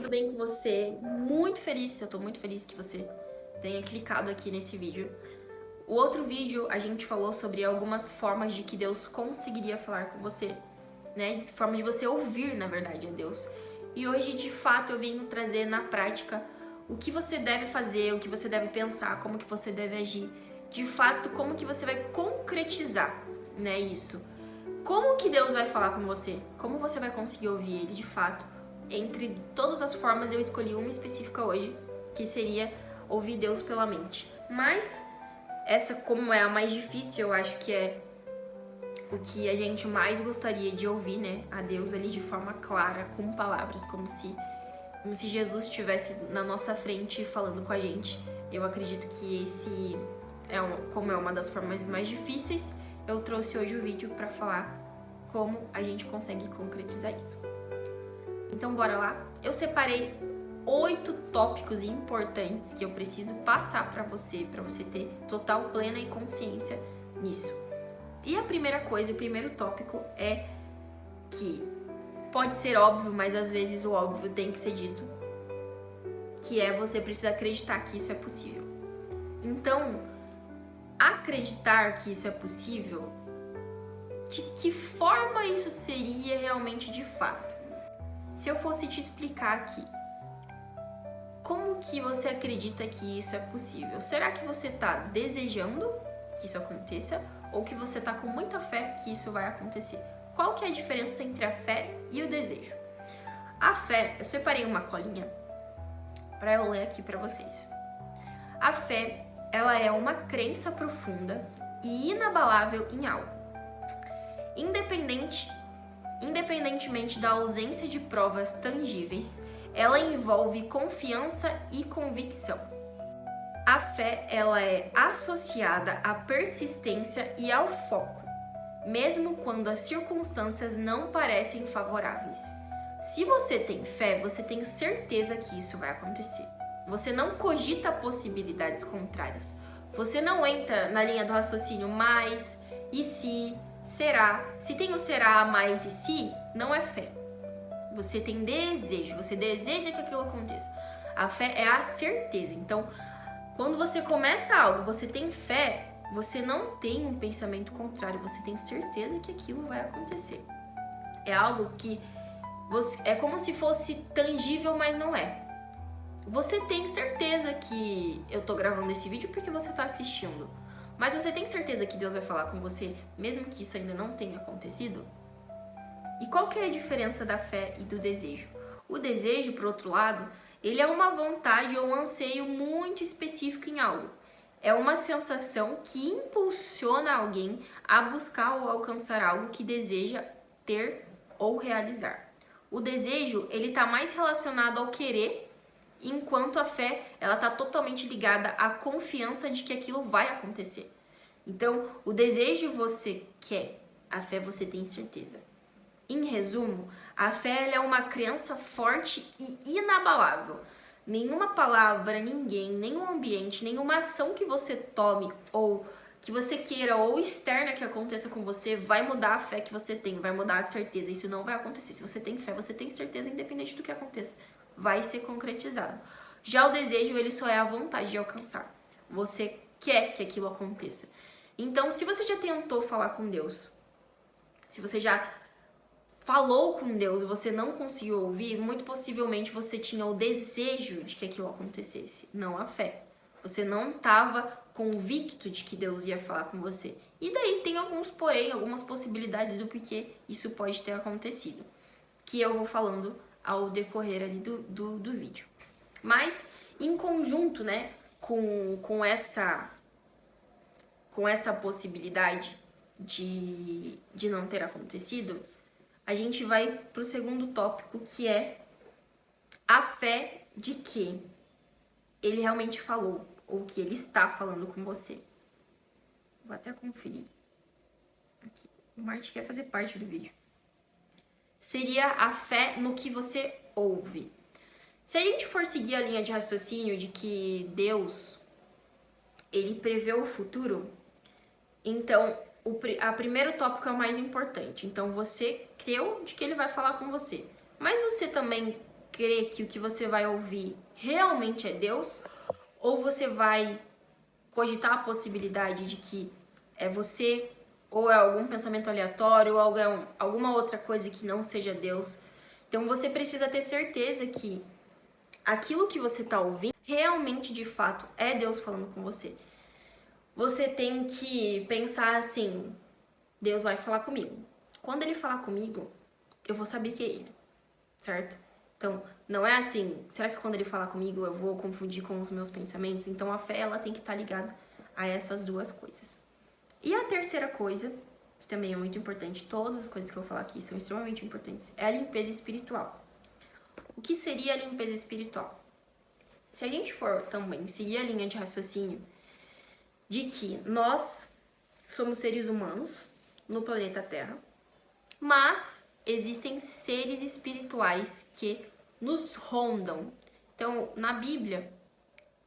tudo bem com você? Eu tô muito feliz que você tenha clicado aqui nesse vídeo. O outro vídeo a gente falou sobre algumas formas de que Deus conseguiria falar com você, né? Formas de você ouvir, na verdade, a Deus. E hoje, de fato, eu venho trazer na prática o que você deve fazer, o que você deve pensar, como que você deve agir. De fato, como que você vai concretizar, né, isso. Como que Deus vai falar com você? Como você vai conseguir ouvir Ele de fato? Entre todas as formas, eu escolhi uma específica hoje, que seria ouvir Deus pela mente. Mas essa, como é a mais difícil, eu acho que é o que a gente mais gostaria de ouvir, né? A Deus ali de forma clara, com palavras, como se Jesus estivesse na nossa frente falando com a gente. Eu acredito que esse como é uma das formas mais difíceis, eu trouxe hoje o vídeo para falar como a gente consegue concretizar isso. Então bora lá. Eu separei 8 tópicos importantes que eu preciso passar para você ter total plena e consciência nisso. E a primeira coisa, o primeiro tópico é que pode ser óbvio, mas às vezes o óbvio tem que ser dito, que é você precisa acreditar que isso é possível. Então, acreditar que isso é possível, de que forma isso seria realmente de fato? Se eu fosse te explicar aqui, como que você acredita que isso é possível? Será que você está desejando que isso aconteça ou que você está com muita fé que isso vai acontecer? Qual que é a diferença entre a fé e o desejo? A fé, eu separei uma colinha para eu ler aqui para vocês. A fé, ela é uma crença profunda e inabalável em algo. Independentemente da ausência de provas tangíveis, ela envolve confiança e convicção. A fé, ela é associada à persistência e ao foco, mesmo quando as circunstâncias não parecem favoráveis. Se você tem fé, você tem certeza que isso vai acontecer. Você não cogita possibilidades contrárias. Você não entra na linha do raciocínio mas, e se, será. Se tem o será, mas e se, não é fé. Você tem desejo, você deseja que aquilo aconteça. A fé é a certeza. Então, quando você começa algo, você tem fé, você não tem um pensamento contrário, você tem certeza que aquilo vai acontecer. É algo que é como se fosse tangível, mas não é. Você tem certeza que eu tô gravando esse vídeo porque você tá assistindo. Mas você tem certeza que Deus vai falar com você, mesmo que isso ainda não tenha acontecido? E qual que é a diferença da fé e do desejo? O desejo, por outro lado, ele é uma vontade ou um anseio muito específico em algo. É uma sensação que impulsiona alguém a buscar ou alcançar algo que deseja ter ou realizar. O desejo, ele está mais relacionado ao querer, enquanto a fé, ela está totalmente ligada à confiança de que aquilo vai acontecer. Então, o desejo você quer, a fé você tem certeza. Em resumo, a fé ela é uma crença forte e inabalável. Nenhuma palavra, ninguém, nenhum ambiente, nenhuma ação que você tome ou que você queira ou externa que aconteça com você vai mudar a fé que você tem, vai mudar a certeza. Isso não vai acontecer. Se você tem fé, você tem certeza, independente do que aconteça. Vai ser concretizado. Já o desejo, ele só é a vontade de alcançar. Você quer que aquilo aconteça. Então, se você já tentou falar com Deus, se você já falou com Deus e você não conseguiu ouvir, muito possivelmente você tinha o desejo de que aquilo acontecesse, não a fé. Você não estava convicto de que Deus ia falar com você. E daí tem algumas possibilidades do porquê isso pode ter acontecido, que eu vou falando ao decorrer ali do vídeo. Mas, em conjunto, né, com essa possibilidade de não ter acontecido, a gente vai para o segundo tópico, que é a fé de que ele realmente falou, ou que ele está falando com você. Vou até conferir aqui. O Marte quer fazer parte do vídeo. Seria a fé no que você ouve. Se a gente for seguir a linha de raciocínio de que Deus, ele prevê o futuro, então a primeiro tópico é o mais importante. Então você creu de que ele vai falar com você. Mas você também crer que o que você vai ouvir realmente é Deus? Ou você vai cogitar a possibilidade de que é você, ou é algum pensamento aleatório, ou alguma outra coisa que não seja Deus? Então você precisa ter certeza que aquilo que você está ouvindo realmente, de fato, é Deus falando com você. Você tem que pensar assim: Deus vai falar comigo. Quando ele falar comigo, eu vou saber que é ele, certo? Então, não é assim, será que quando ele falar comigo eu vou confundir com os meus pensamentos? Então, a fé, ela tem que estar ligada a essas duas coisas. E a terceira coisa, que também é muito importante, todas as coisas que eu falar aqui são extremamente importantes, é a limpeza espiritual. O que seria a limpeza espiritual? Se a gente for também seguir a linha de raciocínio de que nós somos seres humanos no planeta Terra, mas existem seres espirituais que nos rondam. Então, na Bíblia,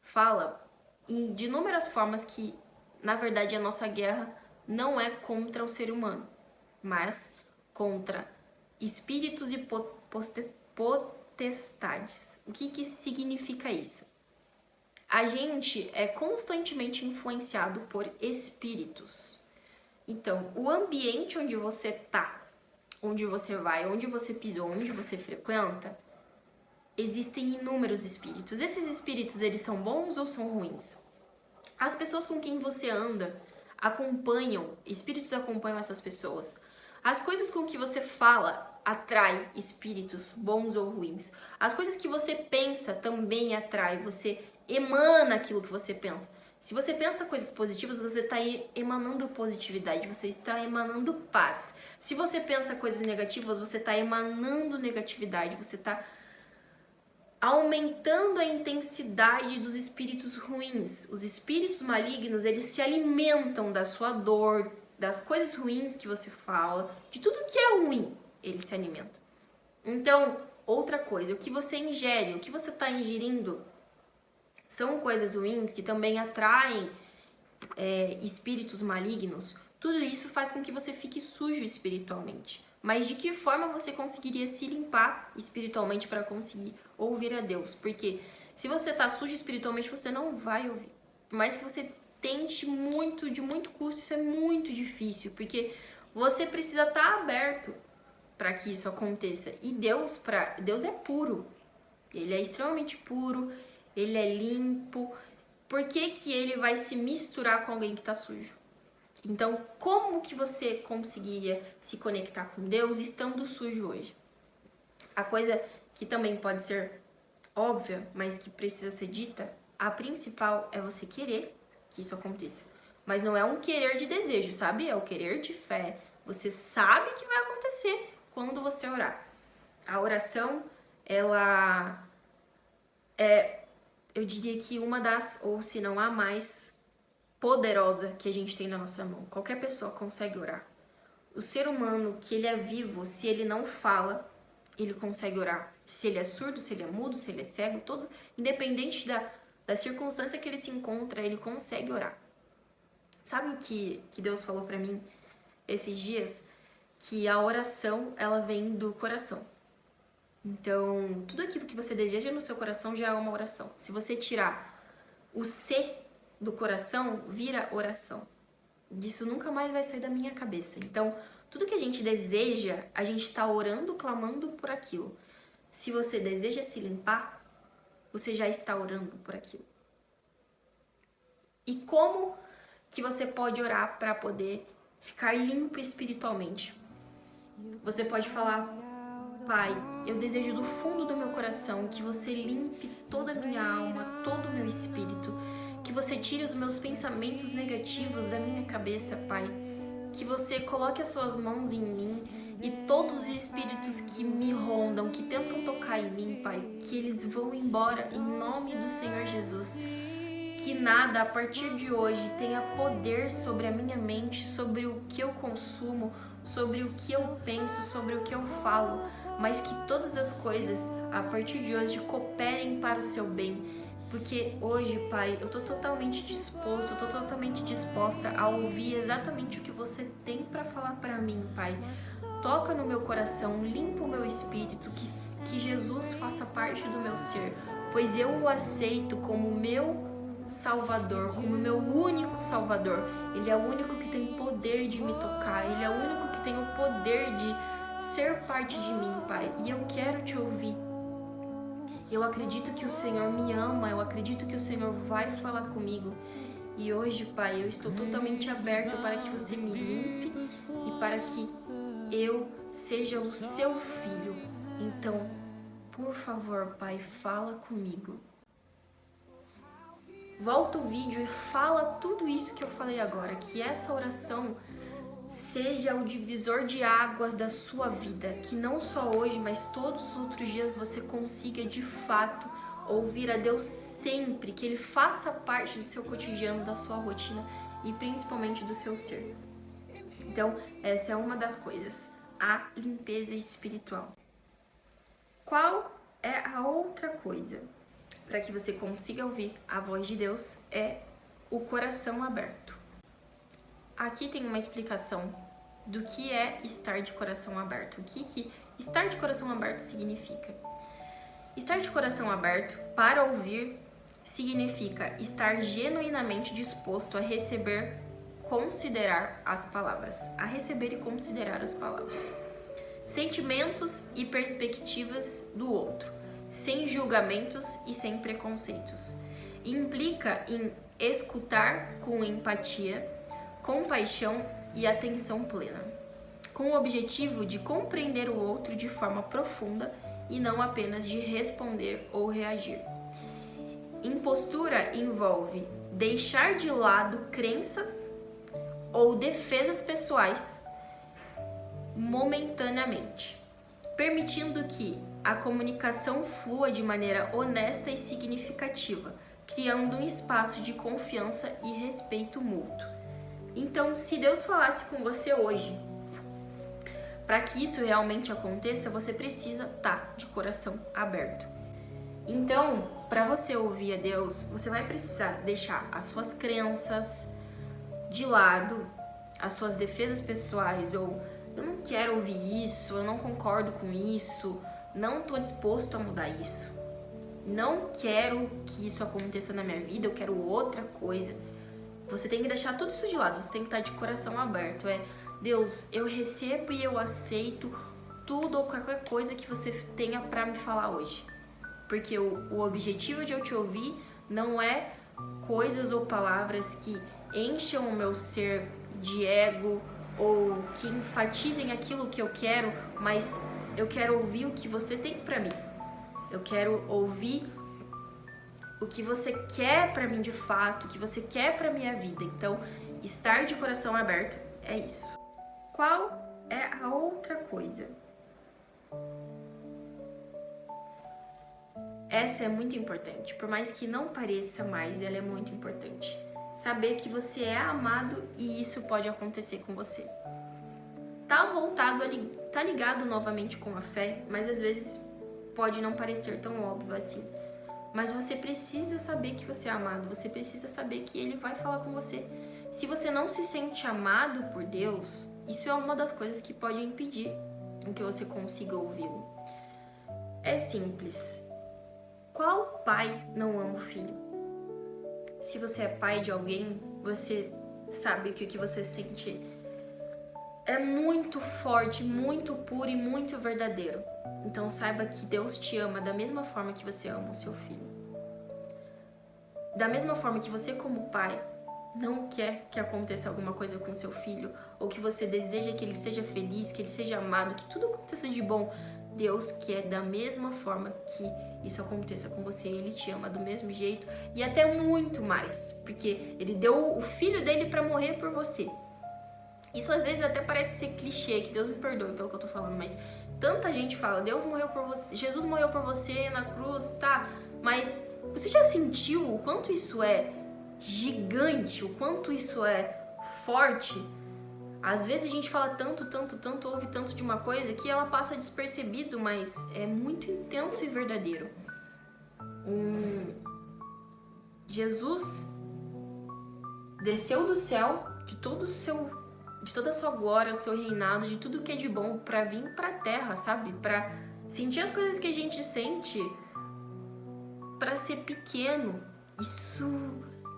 fala de inúmeras formas que, na verdade, a nossa guerra não é contra o ser humano, mas contra espíritos e potestades. O que significa isso? A gente é constantemente influenciado por espíritos. Então, o ambiente onde você tá, onde você vai, onde você pisou, onde você frequenta, existem inúmeros espíritos. Esses espíritos, eles são bons ou são ruins? As pessoas com quem você anda espíritos acompanham essas pessoas. As coisas com que você fala atrai espíritos bons ou ruins. As coisas que você pensa também atrai, você emana aquilo que você pensa. Se você pensa coisas positivas, você está emanando positividade, você está emanando paz. Se você pensa coisas negativas, você está emanando negatividade, você está aumentando a intensidade dos espíritos ruins. Os espíritos malignos, eles se alimentam da sua dor, das coisas ruins que você fala, de tudo que é ruim, eles se alimentam. Então, outra coisa, o que você ingere, o que você está ingerindo, são coisas ruins que também atraem espíritos malignos. Tudo isso faz com que você fique sujo espiritualmente. Mas de que forma você conseguiria se limpar espiritualmente para conseguir ouvir a Deus? Porque se você está sujo espiritualmente, você não vai ouvir. Por mais que você tente muito, de muito custo, isso é muito difícil. Porque você precisa estar aberto para que isso aconteça. E Deus é puro. Ele é extremamente puro. Ele é limpo. Por que que ele vai se misturar com alguém que está sujo? Então, como que você conseguiria se conectar com Deus estando sujo hoje? A coisa que também pode ser óbvia, mas que precisa ser dita, a principal é você querer que isso aconteça. Mas não é um querer de desejo, sabe? É o querer de fé. Você sabe que vai acontecer quando você orar. A oração, ela é, eu diria que uma das, ou se não a mais poderosa que a gente tem na nossa mão. Qualquer pessoa consegue orar. O ser humano, que ele é vivo, se ele não fala, ele consegue orar. Se ele é surdo, se ele é mudo, se ele é cego, todo, independente da circunstância que ele se encontra, ele consegue orar. Sabe o que Deus falou pra mim esses dias? Que a oração, ela vem do coração. Então, tudo aquilo que você deseja no seu coração já é uma oração. Se você tirar o C do coração, vira oração. Isso nunca mais vai sair da minha cabeça. Então, tudo que a gente deseja, a gente está orando, clamando por aquilo. Se você deseja se limpar, você já está orando por aquilo. E como que você pode orar para poder ficar limpo espiritualmente? Você pode falar: Pai, eu desejo do fundo do meu coração que você limpe toda a minha alma, todo o meu espírito, que você tire os meus pensamentos negativos da minha cabeça, Pai, que você coloque as suas mãos em mim e todos os espíritos que me rondam, que tentam tocar em mim, Pai, que eles vão embora em nome do Senhor Jesus. Que nada a partir de hoje tenha poder sobre a minha mente, sobre o que eu consumo, sobre o que eu penso, sobre o que eu falo, mas que todas as coisas a partir de hoje cooperem para o seu bem, Porque hoje, Pai, eu tô totalmente disposto, eu tô totalmente disposta a ouvir exatamente o que você tem para falar para mim, Pai. Toca no meu coração, limpa o meu espírito, que Jesus faça parte do meu ser, pois eu o aceito como meu Salvador, como meu único Salvador. Ele é o único que tem poder de me tocar, ele é o único que tem o poder de ser parte de mim, Pai. E eu quero te ouvir. Eu acredito que o Senhor me ama, eu acredito que o Senhor vai falar comigo. E hoje, Pai, eu estou totalmente aberto para que você me limpe e para que eu seja o seu filho. Então, por favor, Pai, fala comigo. Volta o vídeo e fala tudo isso que eu falei agora, que essa oração seja o divisor de águas da sua vida, que não só hoje, mas todos os outros dias você consiga de fato ouvir a Deus sempre, que Ele faça parte do seu cotidiano, da sua rotina e principalmente do seu ser. Então, essa é uma das coisas, a limpeza espiritual. Qual é a outra coisa para que você consiga ouvir a voz de Deus? É o coração aberto. Aqui tem uma explicação do que é estar de coração aberto. O que estar de coração aberto significa? Estar de coração aberto para ouvir significa estar genuinamente disposto a receber, considerar as palavras. A receber e considerar as palavras. Sentimentos e perspectivas do outro, sem julgamentos e sem preconceitos. Implica em escutar com empatia, compaixão e atenção plena, com o objetivo de compreender o outro de forma profunda e não apenas de responder ou reagir. Impostura envolve deixar de lado crenças ou defesas pessoais momentaneamente, permitindo que a comunicação flua de maneira honesta e significativa, criando um espaço de confiança e respeito mútuo. Então, se Deus falasse com você hoje, para que isso realmente aconteça, você precisa estar de coração aberto. Então, para você ouvir a Deus, você vai precisar deixar as suas crenças de lado, as suas defesas pessoais, ou eu não quero ouvir isso, eu não concordo com isso, não estou disposto a mudar isso, não quero que isso aconteça na minha vida, eu quero outra coisa. Você tem que deixar tudo isso de lado, você tem que estar de coração aberto. Deus, eu recebo e eu aceito tudo ou qualquer coisa que você tenha para me falar hoje. Porque o objetivo de eu te ouvir não é coisas ou palavras que encham o meu ser de ego ou que enfatizem aquilo que eu quero, mas eu quero ouvir o que você tem para mim. Eu quero ouvir o que você quer pra mim de fato, o que você quer pra minha vida. Então, estar de coração aberto é isso. Qual é a outra coisa? Essa é muito importante, por mais que não pareça mais, ela é muito importante. Saber que você é amado e isso pode acontecer com você. Tá ligado novamente com a fé, mas às vezes pode não parecer tão óbvio assim. Mas você precisa saber que você é amado, você precisa saber que Ele vai falar com você. Se você não se sente amado por Deus, isso é uma das coisas que pode impedir que você consiga ouvi-lo. É simples. Qual pai não ama o filho? Se você é pai de alguém, você sabe que o que você sente é muito forte, muito puro e muito verdadeiro. Então saiba que Deus te ama da mesma forma que você ama o seu filho. Da mesma forma que você, como pai, não quer que aconteça alguma coisa com seu filho, ou que você deseja que ele seja feliz, que ele seja amado, que tudo aconteça de bom, Deus quer da mesma forma que isso aconteça com você. Ele te ama do mesmo jeito e até muito mais, porque Ele deu o filho dele para morrer por você. Isso às vezes até parece ser clichê, que Deus me perdoe pelo que eu tô falando, mas tanta gente fala, Deus morreu por você, Jesus morreu por você na cruz, tá? Mas você já sentiu o quanto isso é gigante, o quanto isso é forte? Às vezes a gente fala tanto, ouve tanto de uma coisa que ela passa despercebido, mas é muito intenso e verdadeiro. Jesus desceu do céu, de toda a sua glória, o seu reinado, de tudo que é de bom, pra vir pra terra, sabe? Pra sentir as coisas que a gente sente, pra ser pequeno.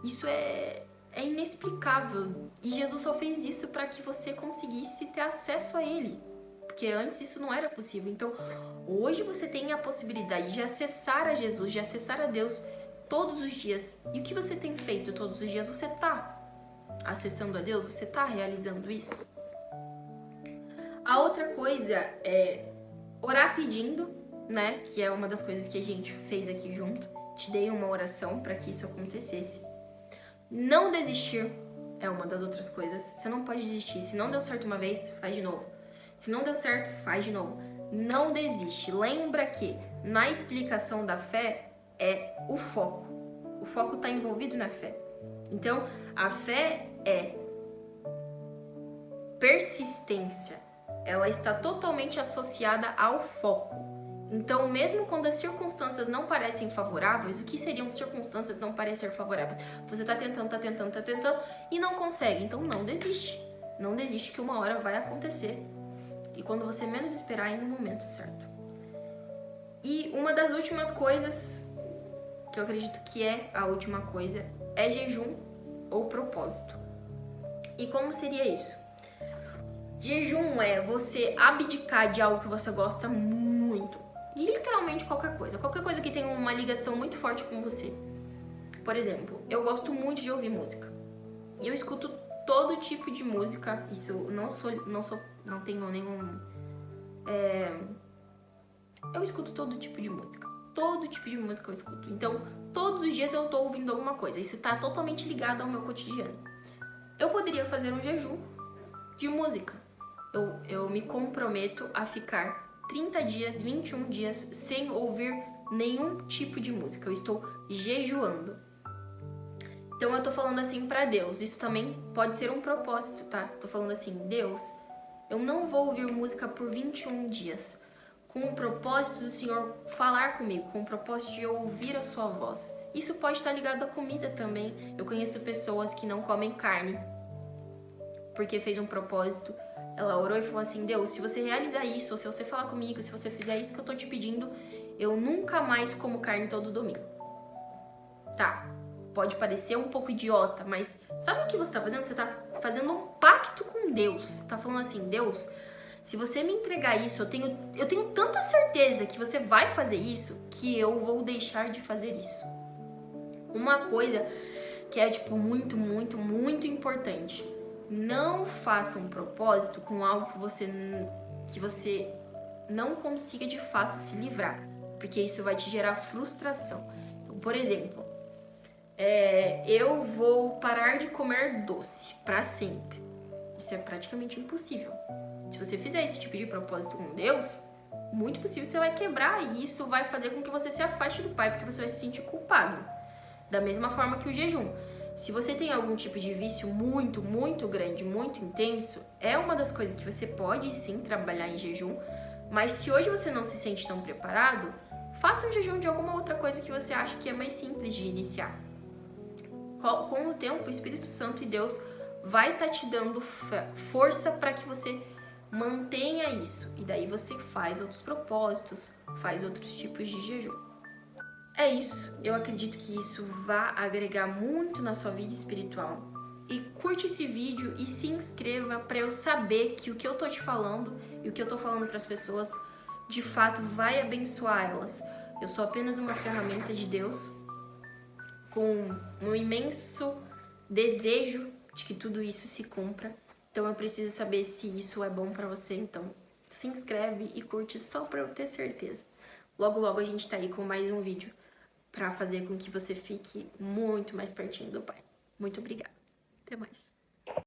Isso é inexplicável. E Jesus só fez isso pra que você conseguisse ter acesso a Ele. Porque antes isso não era possível. Então, hoje você tem a possibilidade de acessar a Jesus, de acessar a Deus todos os dias. E o que você tem feito todos os dias? Você tá acessando a Deus? Você tá realizando isso? A outra coisa é orar pedindo, né? Que é uma das coisas que a gente fez aqui junto. Te dei uma oração para que isso acontecesse. Não desistir é uma das outras coisas. Você não pode desistir. Se não deu certo uma vez, faz de novo. Se não deu certo, faz de novo. Não desiste. Lembra que na explicação da fé é o foco. O foco está envolvido na fé. Então, a fé é persistência. Ela está totalmente associada ao foco. Então, mesmo quando as circunstâncias não parecem favoráveis, o que seriam circunstâncias não parecer favoráveis? Você tá tentando e não consegue. Então, não desiste. Não desiste que uma hora vai acontecer. E quando você menos esperar, é no momento certo. E uma das últimas coisas, que eu acredito que é a última coisa, é jejum ou propósito. E como seria isso? Jejum é você abdicar de algo que você gosta muito. Literalmente qualquer coisa. Qualquer coisa que tenha uma ligação muito forte com você. Por exemplo, eu gosto muito de ouvir música. E eu escuto todo tipo de música. Isso não tenho nenhum... Eu escuto todo tipo de música. Todo tipo de música eu escuto. Então, todos os dias eu tô ouvindo alguma coisa. Isso tá totalmente ligado ao meu cotidiano. Eu poderia fazer um jejum de música. Eu me comprometo a ficar 30 dias, 21 dias sem ouvir nenhum tipo de música. Eu estou jejuando. Então eu tô falando assim pra Deus. Isso também pode ser um propósito, tá? Tô falando assim, Deus, eu não vou ouvir música por 21 dias. Com o propósito do Senhor falar comigo, com o propósito de eu ouvir a sua voz. Isso pode estar ligado à comida também. Eu conheço pessoas que não comem carne porque fez um propósito. Ela orou e falou assim, Deus, se você realizar isso, ou se você falar comigo, se você fizer isso que eu tô te pedindo, eu nunca mais como carne todo domingo. Tá, pode parecer um pouco idiota, mas sabe o que você tá fazendo? Você tá fazendo um pacto com Deus. Tá falando assim, Deus, se você me entregar isso, eu tenho tanta certeza que você vai fazer isso, que eu vou deixar de fazer isso. Uma coisa que é, tipo, muito, muito, muito importante. Não faça um propósito com algo que você não consiga de fato se livrar, porque isso vai te gerar frustração. Então, por exemplo, eu vou parar de comer doce para sempre. Isso é praticamente impossível. Se você fizer esse tipo de propósito com Deus, muito possível você vai quebrar e isso vai fazer com que você se afaste do Pai, porque você vai se sentir culpado. Da mesma forma que o jejum. Se você tem algum tipo de vício muito, muito grande, muito intenso, é uma das coisas que você pode sim trabalhar em jejum, mas se hoje você não se sente tão preparado, faça um jejum de alguma outra coisa que você acha que é mais simples de iniciar. Com o tempo, o Espírito Santo e Deus vai estar te dando força para que você mantenha isso. E daí você faz outros propósitos, faz outros tipos de jejum. É isso, eu acredito que isso vai agregar muito na sua vida espiritual. E curte esse vídeo e se inscreva para eu saber que o que eu tô te falando e o que eu tô falando para as pessoas de fato vai abençoar elas. Eu sou apenas uma ferramenta de Deus com um imenso desejo de que tudo isso se cumpra. Então eu preciso saber se isso é bom para você, então se inscreve e curte só para eu ter certeza. Logo, logo a gente tá aí com mais um vídeo para fazer com que você fique muito mais pertinho do Pai. Muito obrigada. Até mais.